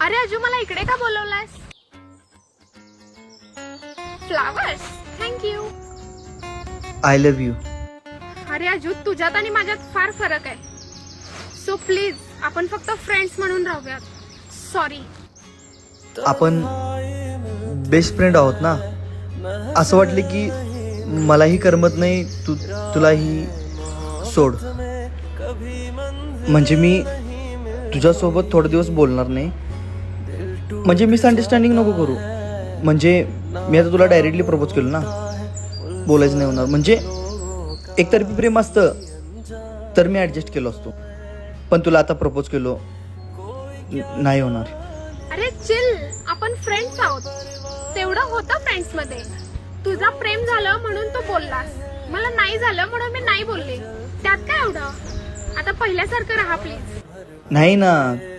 अरे अजू, मला इकडे का बोलवलास? Flowers, thank you. I love you. अरे अजू, तुझ्यात आणि माझ्यात फार फरक आहे. सो प्लीज आपण फक्त फ्रेंड्स म्हणून राहूयात. सॉरी. आपण बेस्ट फ्रेंड आहोत ना. असं वाटलं की मलाही करमत नाही, तुलाही सोड. म्हणजे मी तुझ्यासोबत थोडे दिवस बोलणार नाही. म्हणजे मिसअंडरस्टँडिंग नको करू. म्हणजे मी आता तुला डायरेक्टली प्रपोज केलं ना, बोलायचं नाही होणार. म्हणजे एकतर्फी प्रेम असतं तर मी ॲडजस्ट केलो असतो, पण तुला आता प्रपोज केलो, नाही होणार. अरे चिल, आपण फ्रेंड्स आहोत. तेवढं होतं फ्रेंड्स मध्ये. तुझा प्रेम झालं म्हणून तू बोललास, मला नाही झालं म्हणून मी नाही बोलले. त्यात काय एवढं? आता पहिल्यासारखं राहा प्लीज. नाही ना.